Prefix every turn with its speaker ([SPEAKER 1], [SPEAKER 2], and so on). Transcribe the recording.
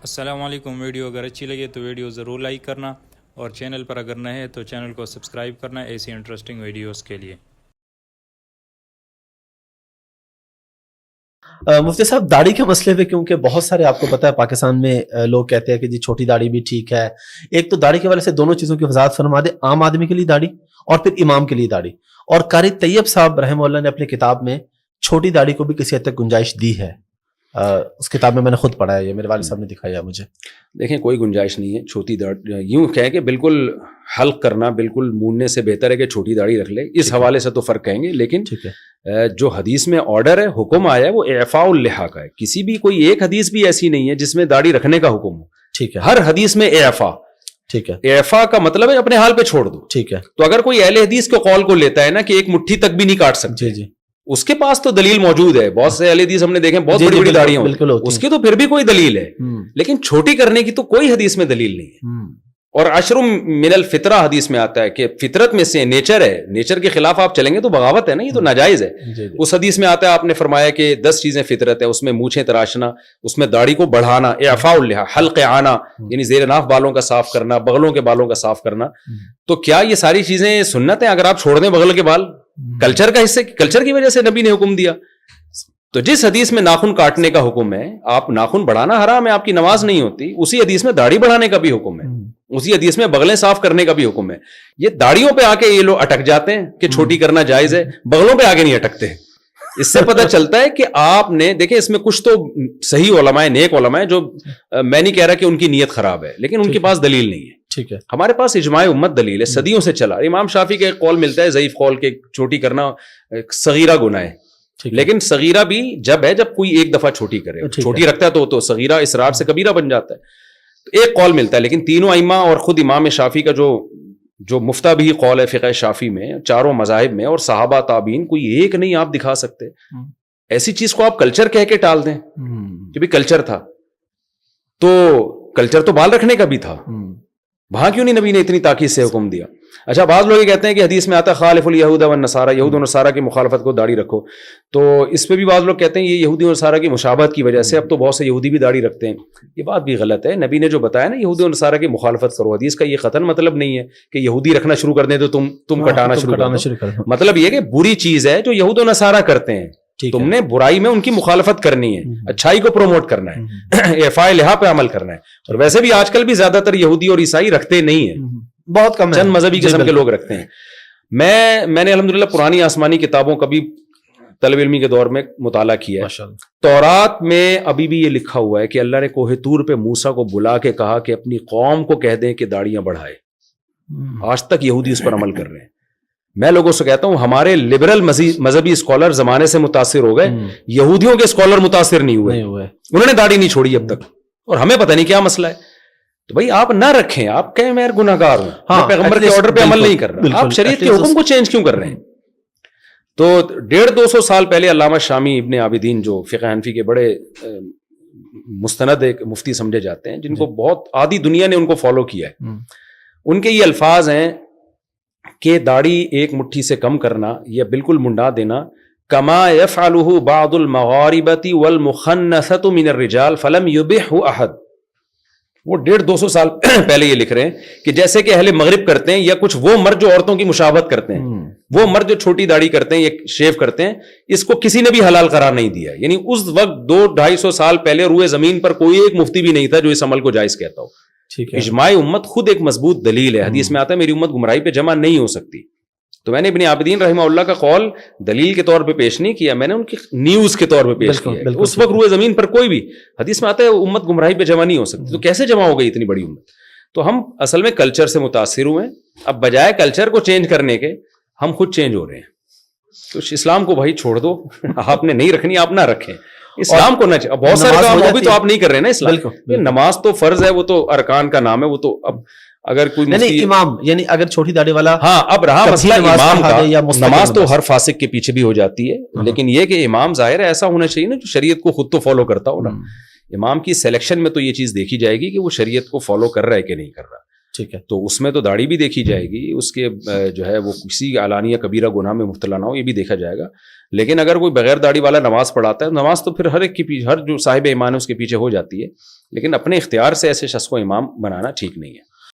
[SPEAKER 1] السلام علیکم. ویڈیو اگر اچھی لگے تو ویڈیو ضرور لائک کرنا اور چینل پر اگر نئے ہیں تو چینل کو سبسکرائب کرنا ایسی انٹرسٹنگ ویڈیوز کے لیے.
[SPEAKER 2] مفتی صاحب داڑھی کے مسئلے پہ کیونکہ بہت سارے آپ کو پتا ہے پاکستان میں لوگ کہتے ہیں کہ جی چھوٹی داڑھی بھی ٹھیک ہے. ایک تو داڑھی کے والے سے دونوں چیزوں کی وضاحت فرما دے, عام آدمی کے لیے داڑھی اور پھر امام کے لیے داڑھی. اور قاری طیب صاحب رحمہ اللہ نے اپنی کتاب میں چھوٹی داڑھی کو بھی کسی حد تک گنجائش دی ہے. اس کتاب میں نے خود پڑھا ہے, یہ میرے والد صاحب نے دکھایا مجھے.
[SPEAKER 3] دیکھیں کوئی گنجائش نہیں ہے چھوٹی داڑھی, یوں کہیں کہ بالکل حلق کرنا بالکل موننے سے بہتر ہے کہ چھوٹی داڑھی رکھ لے, اس حوالے سے تو فرق کہیں گے. لیکن جو حدیث میں آرڈر ہے, حکم آیا ہے, وہ اعفاء اللحیٰ کا ہے. کسی بھی کوئی ایک حدیث بھی ایسی نہیں ہے جس میں داڑھی رکھنے کا حکم ہو.
[SPEAKER 2] ٹھیک ہے,
[SPEAKER 3] ہر حدیث میں اعفاء.
[SPEAKER 2] ٹھیک ہے,
[SPEAKER 3] اعفاء کا مطلب ہے اپنے حال پہ چھوڑ دو.
[SPEAKER 2] ٹھیک ہے.
[SPEAKER 3] تو اگر کوئی اہل حدیث کے قول کو لیتا ہے نا کہ ایک مٹھی تک بھی نہیں کاٹ سکتے,
[SPEAKER 2] جی جی,
[SPEAKER 3] اس کے پاس تو دلیل موجود ہے. بہت سے اہل حدیث ہم نے دیکھے بہت بڑی بڑی داڑیاں ہوتی ہیں, اس کی تو پھر بھی کوئی دلیل ہے. لیکن چھوٹی کرنے کی تو کوئی حدیث میں دلیل نہیں ہے. اور عشر من الفطرہ حدیث میں آتا ہے کہ فطرت میں سے نیچر ہے, نیچر کے خلاف آپ چلیں گے تو بغاوت ہے نا, یہ تو ناجائز ہے. اس حدیث میں آتا ہے, آپ نے فرمایا کہ 10 چیزیں فطرت ہے, اس میں مونچھیں تراشنا, اس میں داڑھی کو بڑھانا, اعفاء اللحیٰ, حلق آنا یعنی زیر ناف بالوں کا صاف کرنا, بغلوں کے بالوں کا صاف کرنا. تو کیا یہ ساری چیزیں سنت ہیں؟ اگر آپ چھوڑ دیں بغل کے بال, کلچر کا حصے, کلچر کی وجہ سے نبی نے حکم دیا. تو جس حدیث میں ناخن کاٹنے کا حکم ہے, آپ ناخن بڑھانا حرام ہے, آپ کی نماز نہیں ہوتی, اسی حدیث میں داڑھی بڑھانے کا بھی حکم ہے, اسی حدیث میں بغلیں صاف کرنے کا بھی حکم ہے. یہ داڑھیوں پہ آ کے یہ لوگ اٹک جاتے ہیں کہ چھوٹی کرنا جائز ہے, بغلوں پہ آگے نہیں اٹکتے. اس سے پتہ چلتا ہے کہ آپ نے دیکھیں اس میں کچھ تو صحیح علماء, نیک علماء, جو میں نہیں کہہ رہا کہ ان کی نیت خراب ہے, لیکن ان کے پاس دلیل نہیں ہے.
[SPEAKER 2] ٹھیک ہے,
[SPEAKER 3] ہمارے پاس اجماع امت دلیل ہے, صدیوں سے چلا. امام شافعی کا ایک قول ملتا ہے ضعیف قول کے چھوٹی کرنا صغیرہ گناہ ہے, لیکن صغیرہ بھی جب ہے جب کوئی ایک دفعہ چھوٹی کرے, چھوٹی رکھتا ہے تو صغیرہ اسرار سے کبیرہ بن جاتا ہے. تو ایک قول ملتا ہے, لیکن تینوں ائمہ اور خود امام شافعی کا جو مفتہ بھی قول ہے فقہ شافعی میں, چاروں مذاہب میں, اور صحابہ تابعین, کوئی ایک نہیں آپ دکھا سکتے. ایسی چیز کو آپ کلچر کہہ کے ٹال دیں کہ بھی کلچر تھا, تو کلچر تو بال رکھنے کا بھی تھا, وہاں کیوں نہیں نبی نے اتنی تاکید سے حکم دیا؟ اچھا, بعض لوگ یہ کہتے ہیں کہ حدیث میں آتا ہے خالف الیہود والنصارى, یہود و نصارہ کی مخالفت کو داڑھی رکھو. تو اس پہ بھی بعض لوگ کہتے ہیں یہ یہودی اور نصارہ کی مشابہت کی وجہ سے اب تو بہت سے یہودی بھی داڑھی رکھتے ہیں. یہ بات بھی غلط ہے. نبی نے جو بتایا نا یہودی اور نصارہ کی مخالفت کرو, حدیث کا یہ قطعاً مطلب نہیں ہے کہ یہودی رکھنا شروع کر دیں تو تم کٹانا شروع کر دو. مطلب یہ کہ بری چیز ہے جو یہود و نصارہ کرتے ہیں, تم نے برائی میں ان کی مخالفت کرنی ہے, اچھائی کو پروموٹ کرنا ہے, اعفاء اللحیٰ پہ عمل کرنا ہے. اور ویسے بھی آج کل بھی زیادہ تر یہودی اور عیسائی رکھتے نہیں ہیں,
[SPEAKER 2] بہت کم,
[SPEAKER 3] چند مذہبی قسم کے لوگ رکھتے ہیں. میں نے الحمدللہ پرانی آسمانی کتابوں کا بھی طلب علمی کے دور میں مطالعہ کیا ہے. تورات میں ابھی بھی یہ لکھا ہوا ہے کہ اللہ نے کوہ طور پہ موسیٰ کو بلا کے کہا کہ اپنی قوم کو کہہ دیں کہ داڑیاں بڑھائے. آج تک یہودی اس پر عمل کر رہے ہیں. میں لوگوں سے کہتا ہوں ہمارے لبرل مذہبی اسکالر زمانے سے متاثر ہو گئے, یہودیوں کے اسکالر متاثر نہیں ہوئے, انہوں نے داڑھی نہیں چھوڑی اب تک, اور ہمیں پتہ نہیں کیا مسئلہ ہے. تو بھائی آپ نہ رکھیں, آپ کہیں میں گناہگار ہوں, میں پیغمبر کے آرڈر پہ عمل نہیں کر رہا, آپ شریعت کے حکم کو چینج کیوں کر رہے ہیں؟ تو 150-200 سال پہلے علامہ شامی ابن عابدین جو فقہ حنفی کے بڑے مستند ایک مفتی سمجھے جاتے ہیں, جن کو بہت آدھی دنیا نے ان کو فالو کیا ہے, ان کے یہ الفاظ ہیں کہ داڑھی ایک مٹھی سے کم کرنا یا بالکل منڈا دینا, کما یفعلہ بعض المغاربۃ والمخنثۃ من الرجال فلم یبحہ احد. وہ 150-200 سال پہلے یہ لکھ رہے ہیں کہ جیسے کہ اہل مغرب کرتے ہیں, یا کچھ وہ مرد جو عورتوں کی مشابہت کرتے ہیں, وہ مرد جو چھوٹی داڑھی کرتے ہیں یا شیو کرتے ہیں, اس کو کسی نے بھی حلال قرار نہیں دیا. یعنی اس وقت 200-250 سال پہلے روئے زمین پر کوئی ایک مفتی بھی نہیں تھا جو اس عمل کو جائز کہتا ہو. اجماع امت خود ایک مضبوط دلیل ہے. حدیث میں آتا ہے میری امت گمراہی پہ جمع نہیں ہو سکتی. تو میں نے ابن عابدین رحمہ اللہ کا قول دلیل کے طور پہ پیش نہیں کیا, میں نے ان کی نیوز کے طور پہ پیش کیا. اس وقت روئے زمین پر کوئی بھی, حدیث میں آتا ہے امت گمراہی پہ جمع نہیں ہو سکتی, تو کیسے جمع ہو گئی اتنی بڑی امت؟ تو ہم اصل میں کلچر سے متاثر ہوئے ہیں. اب بجائے کلچر کو چینج کرنے کے ہم خود چینج ہو رہے ہیں. تو اسلام کو بھائی چھوڑ دو, آپ نے نہیں رکھنی آپ نہ رکھیں. اسلام کو نہ, بہت سارے کام وہ بھی تو آپ نہیں کر رہے نا. اسلام نماز تو فرض ہے, وہ تو ارکان کا نام ہے, وہ تو اب اگر کوئی
[SPEAKER 2] نہیں امام, یعنی اگر چھوٹی داڑھی والا,
[SPEAKER 3] ہاں اب رہا مسئلہ امام کا, نماز تو ہر فاسق کے پیچھے بھی ہو جاتی ہے, لیکن یہ کہ امام ظاہر ہے ایسا ہونا چاہیے نا جو شریعت کو خود تو فالو کرتا ہو نا. امام کی سلیکشن میں تو یہ چیز دیکھی جائے گی کہ وہ شریعت کو فالو کر رہا ہے کہ نہیں کر رہا.
[SPEAKER 2] ٹھیک ہے.
[SPEAKER 3] تو اس میں تو داڑھی بھی دیکھی جائے گی, اس کے جو ہے وہ کسی اعلانیہ کبیرہ گناہ میں مبتلا نہ ہو, یہ بھی دیکھا جائے گا. لیکن اگر کوئی بغیر داڑھی والا نماز پڑھاتا ہے, نماز تو پھر ہر ایک کے پیچھے, ہر جو صاحب ایمان ہے اس کے پیچھے ہو جاتی ہے, لیکن اپنے اختیار سے ایسے شخص کو امام بنانا ٹھیک نہیں ہے.